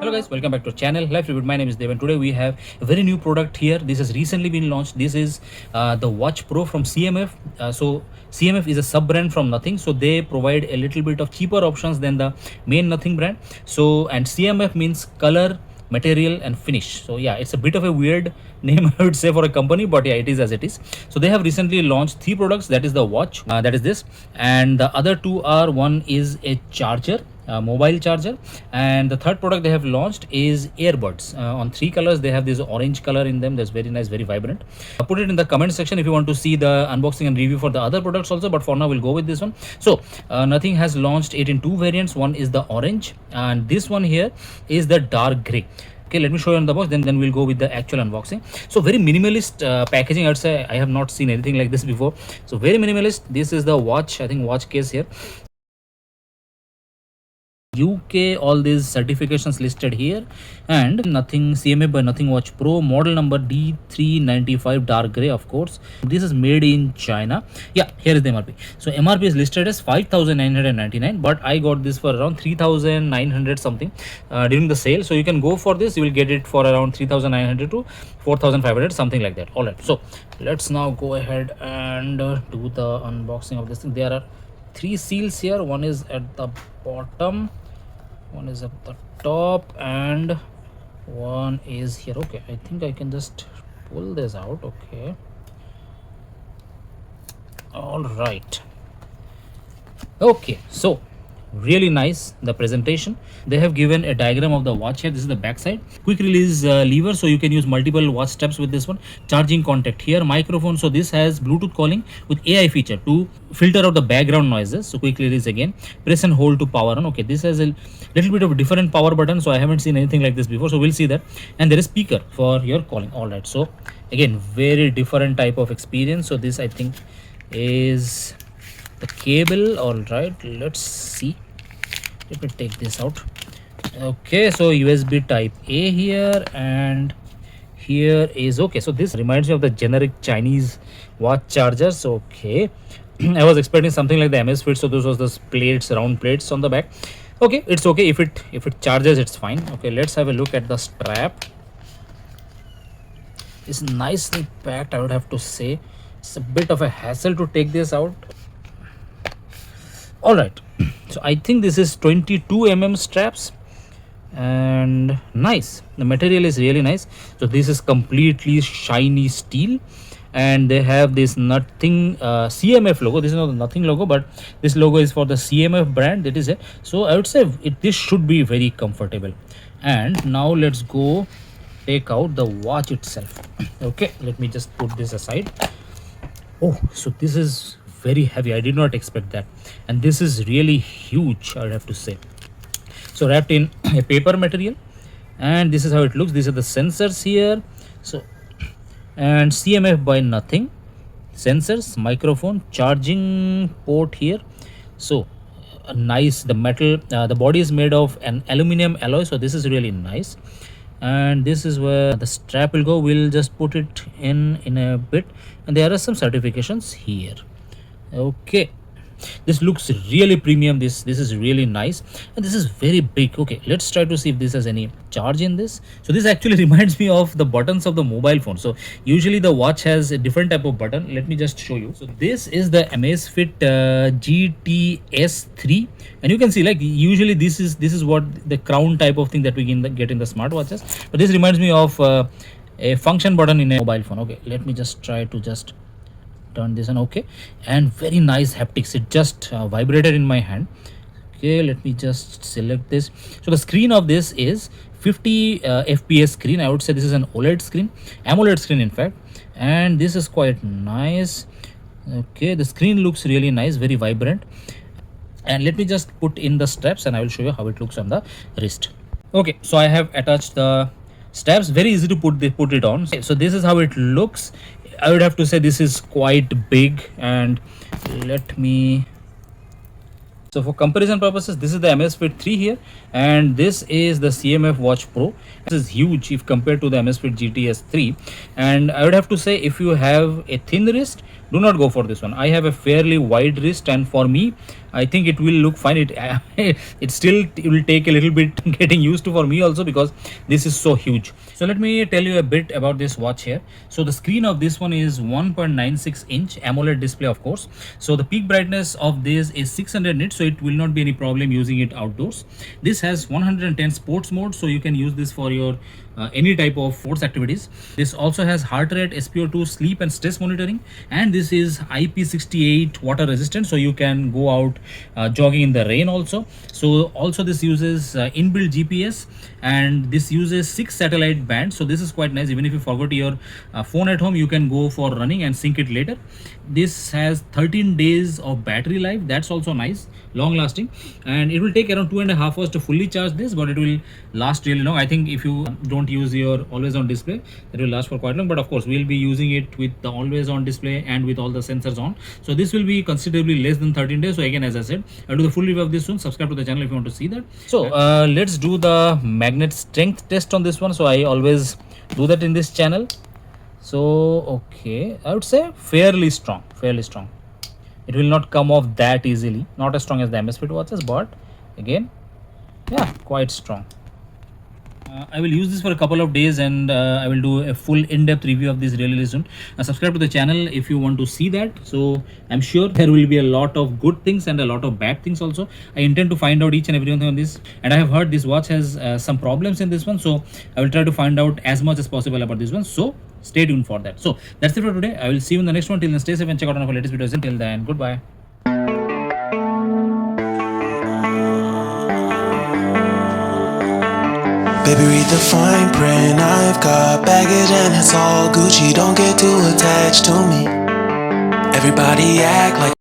Hello guys, welcome back to our channel Life Review. My name is Dev and today we have a very new product here. This has recently been launched. This is the Watch Pro from CMF. So CMF is a sub brand from Nothing, so they provide a little bit of cheaper options than the main Nothing brand. So and CMF means color, material and finish. So yeah, it's a bit of a weird name I would say for a company, but yeah, it is as it is. So they have recently launched three products. That is the watch, that is this, and the other two are, one is a charger, mobile charger, and the third product they have launched is earbuds on three colors. They have this orange color in them that's very nice, very vibrant. Put it in the comment section if you want to see the unboxing and review for the other products also, but for now we'll go with this one. So Nothing has launched it in two variants. One is the orange and this one here is the dark gray. Okay, let me show you on the box, then we'll go with the actual unboxing. So very minimalist packaging, I'd say. I have not seen anything like this before, so very minimalist. This is the watch, I think watch case here. UK, all these certifications listed here, and Nothing CMF by Nothing Watch Pro, model number D395 dark gray. Of course, this is made in China. Yeah, here is the MRP. So MRP is listed as 5,999, but I got this for around 3,900 something during the sale. So you can go for this, you will get it for around 3,900 to 4,500, something like that. All right, so let's now go ahead and do the unboxing of this thing. There are three seals here. One is at the bottom, one is at the top, and one is here. Okay, I think I can just pull this out. Okay, all right. Okay, so really nice, the presentation. They have given a diagram of the watch here. This is the back side. Quick release lever, so you can use multiple watch steps with this one. Charging contact here. Microphone, so this has Bluetooth calling with AI feature to filter out the background noises. So quick release again. Press and hold to power on. Okay, this has a little bit of a different power button, so I haven't seen anything like this before, so we'll see that. And there is speaker for your calling. All right, so again, very different type of experience. So this I think is the cable. All right, let's see. Let me take this out. Okay, so USB type A here, and here is, okay, so this reminds me of the generic Chinese watch chargers. Okay, I was expecting something like the MS Fit, so this was the plates, round plates on the back. Okay, it's okay. If it charges, it's fine. Okay, let's have a look at the strap. It's nicely packed, I would have to say. It's a bit of a hassle to take this out. All right, so I think this is 22 straps, and nice, the material is really nice. So this is completely shiny steel, and they have this Nothing CMF logo. This is not the Nothing logo, but this logo is for the CMF brand, that is it. So I would say this should be very comfortable. And now let's go take out the watch itself. Okay, let me just put this aside. Oh, so this is very heavy. I did not expect that, and this is really huge, I would have to say. So wrapped in a paper material, and this is how it looks. These are the sensors here. So, and CMF by Nothing sensors, microphone, charging port here. So nice. The metal, the body is made of an aluminum alloy, so this is really nice. And this is where the strap will go. We'll just put it in a bit, and there are some certifications here. Okay, this looks really premium. This is really nice, and this is very big. Okay, let's try to see if this has any charge in this. So this actually reminds me of the buttons of the mobile phone. So usually the watch has a different type of button. Let me just show you. So this is the Amazfit GTS3, and you can see, like, usually this is what the crown type of thing that we can get in the smartwatches, but this reminds me of a function button in a mobile phone. Okay, let me just try to just turn this on. Okay, and very nice haptics. It just vibrated in my hand. Okay, let me just select this. So the screen of this is 50 fps screen. I would say this is an OLED screen, AMOLED screen in fact, and this is quite nice. Okay, the screen looks really nice, very vibrant. And let me just put in the straps, and I will show you how it looks on the wrist. Okay, so I have attached the straps. Very easy to put it on. So this is how it looks. I would have to say this is quite big, and let me So for comparison purposes, this is the MS Fit 3 here, and this is the CMF Watch Pro. This is huge if compared to the MS Fit GTS 3. And I would have to say, if you have a thin wrist, do not go for this one. I have a fairly wide wrist, and for me, I think it will look fine. It will take a little bit getting used to for me also, because this is so huge. So let me tell you a bit about this watch here. So the screen of this one is 1.96 inch AMOLED display, of course. So the peak brightness of this is 600 nits, so it will not be any problem using it outdoors. This has 110 sports mode, so you can use this for your any type of sports activities. This also has heart rate, SpO2, sleep and stress monitoring, and this is IP68 water resistant, so you can go out jogging in the rain also. So also this uses inbuilt GPS, and this uses 6 satellite bands, so this is quite nice. Even if you forgot your phone at home, you can go for running and sync it later. This has 13 days of battery life, that's also nice, long lasting, and it will take around 2.5 hours to fully charge this, but it will last really long. I think if you don't use your always on display, it will last for quite long, but of course we'll be using it with the always on display and with all the sensors on, so this will be considerably less than 13 days. So again, as I said, I'll do the full review of this soon. Subscribe to the channel if you want to see that. So let's do the magnet strength test on this one. So I always do that in this channel. So okay, I would say fairly strong, fairly strong. It will not come off that easily, not as strong as the MS Fit watches, but again, yeah, quite strong. I will use this for a couple of days, and I will do a full in-depth review of this really soon. Subscribe to the channel if you want to see that. So I'm sure there will be a lot of good things and a lot of bad things also. I intend to find out each and every one on this, and I have heard this watch has some problems in this one, so I will try to find out as much as possible about this one. So stay tuned for that. So that's it for today. I will see you in the next one. Till then, stay safe and check out one of our latest videos. Until then, goodbye. Baby, read the fine print. I've got baggage and it's all Gucci. Don't get too attached to me. Everybody act like